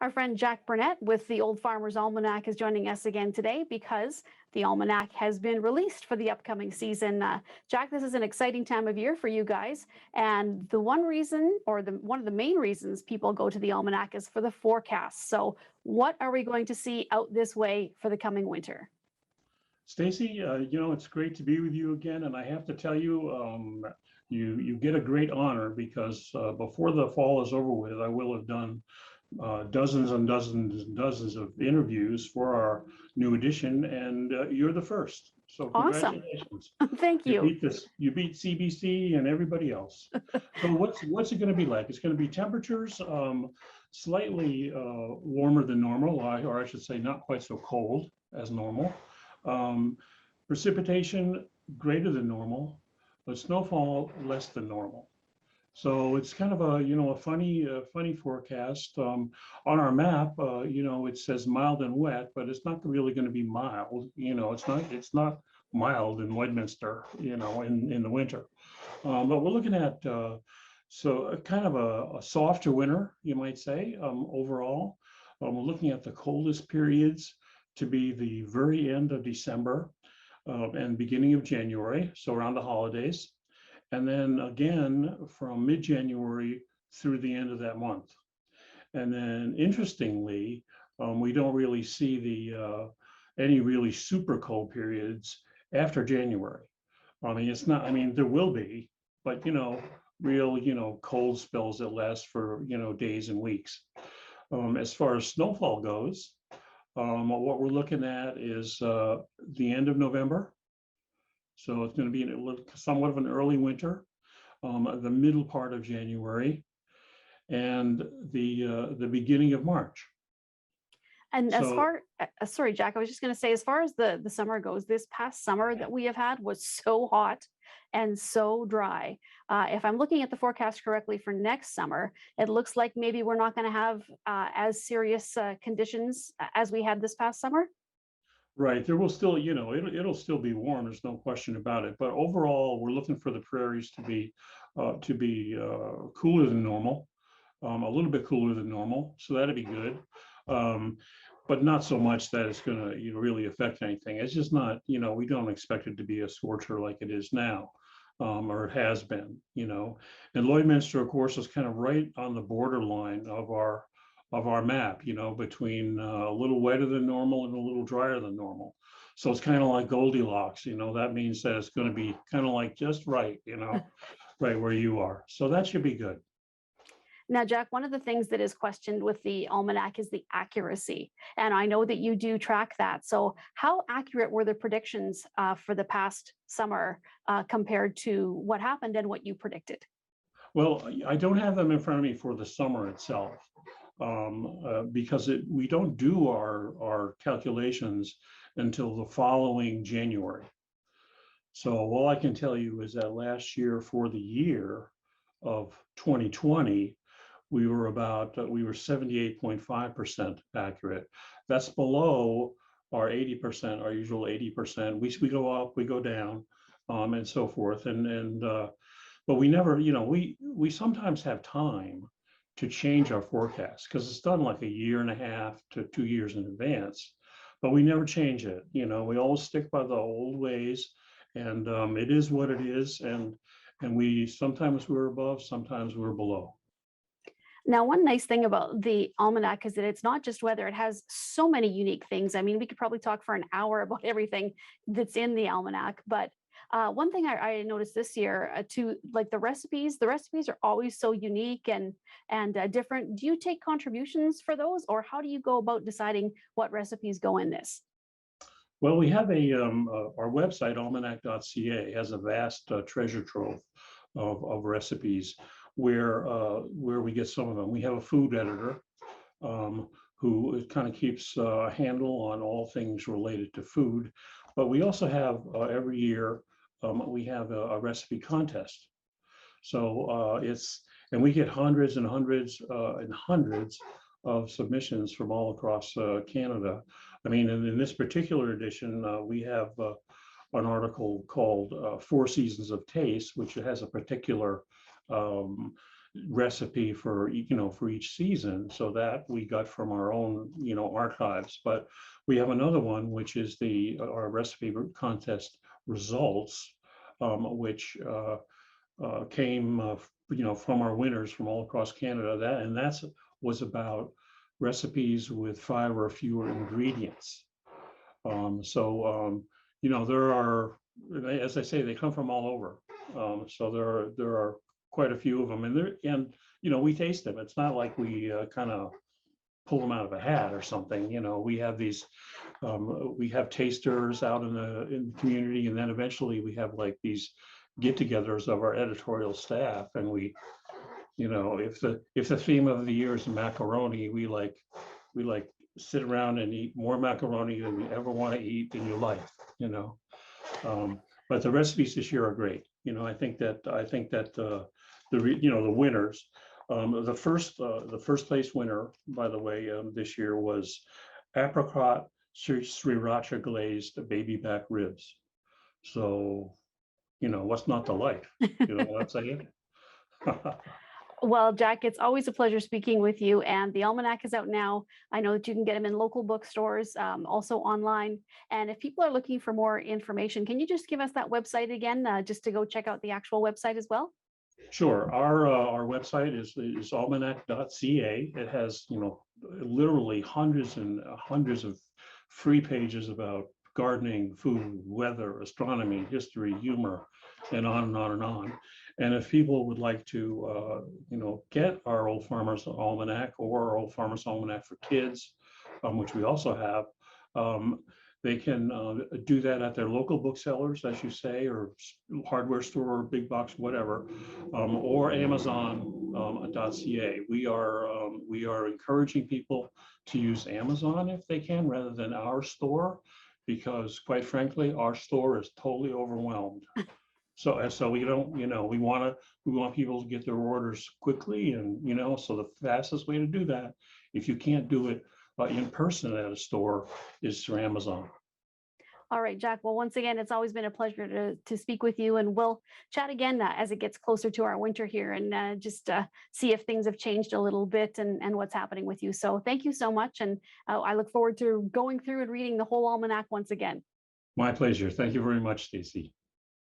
Our friend Jack Burnett with the Old Farmer's Almanac is joining us again today because the Almanac has been released for the upcoming season. Jack, this is an exciting time of year for you guys. And the one reason, or one of the main reasons people go to the Almanac is for the forecast. So what are we going to see out this way for the coming winter? Stacy, it's great to be with you again, and I have to tell you, you get a great honor because before the fall is over with, I will have done dozens and dozens and dozens of interviews for our new edition, and you're the first. So Awesome. congratulations. Thank You you. beat this. You beat CBC and everybody else. So what's it going to be like? It's going to be temperatures slightly warmer than normal, or I should say, not quite so cold as normal. Precipitation greater than normal, but snowfall less than normal. So it's kind of a funny forecast. On our map, it says mild and wet, but it's not really going to be mild. It's not mild in Lloydminster, in the winter. But we're looking at kind of a softer winter, you might say, overall. We're looking at the coldest periods to be the very end of December and beginning of January, so around the holidays. And then again from mid-January through the end of that month. And then interestingly, we don't really see any really super cold periods after January. There will be, but real cold spells that last for days and weeks. As far as snowfall goes, what we're looking at is the end of November. So it's going to be somewhat of an early winter, the middle part of January, and the beginning of March. And sorry, Jack, I was just going to say, as far as the summer goes, this past summer that we have had was so hot and so dry. If I'm looking at the forecast correctly for next summer, it looks like maybe we're not going to have as serious conditions as we had this past summer. Right, there will still, it'll still be warm. There's no question about it. But overall, we're looking for the prairies to be cooler than normal, a little bit cooler than normal. So that'd be good, but not so much that it's going to really affect anything. It's just not, we don't expect it to be a scorcher like it is now, or it has been. And Lloydminster, of course, is kind of right on the borderline of our map, between a little wetter than normal and a little drier than normal. So it's kind of like Goldilocks, that means that it's going to be kind of like just right, right where you are. So that should be good. Now, Jack, one of the things that is questioned with the Almanac is the accuracy. And I know that you do track that. So how accurate were the predictions for the past summer compared to what happened and what you predicted? Well, I don't have them in front of me for the summer itself. Because we don't do our calculations until the following January. So all I can tell you is that last year, for the year of 2020, we were 78.5% accurate. That's below our 80%, our usual 80%. We go up, we go down, and so forth. But we never, we sometimes have time to change our forecast because it's done like a year and a half to 2 years in advance, but we never change it. We always stick by the old ways, and it is what it is. And sometimes we're above, sometimes we're below. Now, one nice thing about the Almanac is that it's not just weather. It has so many unique things. I mean, we could probably talk for an hour about everything that's in the Almanac, but one thing I noticed this year like the recipes are always so unique and different. Do you take contributions for those, or how do you go about deciding what recipes go in this? Well, we have our website, almanac.ca, has a vast treasure trove of recipes where we get some of them. We have a food editor who kind of keeps a handle on all things related to food, but we also have every year we have a recipe contest. So and we get hundreds and hundreds and hundreds of submissions from all across Canada. I mean, in this particular edition, we have an article called 4 Seasons of Taste, which has a particular recipe for, for each season. So that we got from our own, archives. But we have another one, which is our recipe contest results, which came, from our winners from all across Canada. That's was about recipes with 5 or fewer ingredients. So there are, as I say, they come from all over. So there are quite a few of them, and we taste them. It's not like we kind of pull them out of a hat or something. We have we have tasters out in the community, and then eventually we have like these get-togethers of our editorial staff, and if the theme of the year is macaroni, we sit around and eat more macaroni than you ever want to eat in your life. But the recipes this year are great. I think that the winners, the first place winner, by the way, this year was apricot sriracha glazed baby back ribs. So what's not to like? You know what I'm saying? Well, Jack, it's always a pleasure speaking with you. And the Almanac is out now. I know that you can get them in local bookstores, also online. And if people are looking for more information, can you just give us that website again, just to go check out the actual website as well? Sure. Our website is almanac.ca. It has literally hundreds and hundreds of free pages about gardening, food, weather, astronomy, history, humor, and on and on and on. And if people would like to get our Old Farmer's Almanac or our Old Farmer's Almanac for Kids, which we also have, they can do that at their local booksellers, as you say, or hardware store, or big box, whatever, or Amazon.ca. We are encouraging people to use Amazon if they can, rather than our store, because quite frankly, our store is totally overwhelmed. So we don't, we want people to get their orders quickly, and so the fastest way to do that, if you can't do it in person at a store, is through Amazon. All right, Jack. Well, once again, it's always been a pleasure to speak with you, and we'll chat again as it gets closer to our winter here, and just see if things have changed a little bit, and what's happening with you. So thank you so much, and I look forward to going through and reading the whole almanac once again. My pleasure. Thank you very much, Stacy.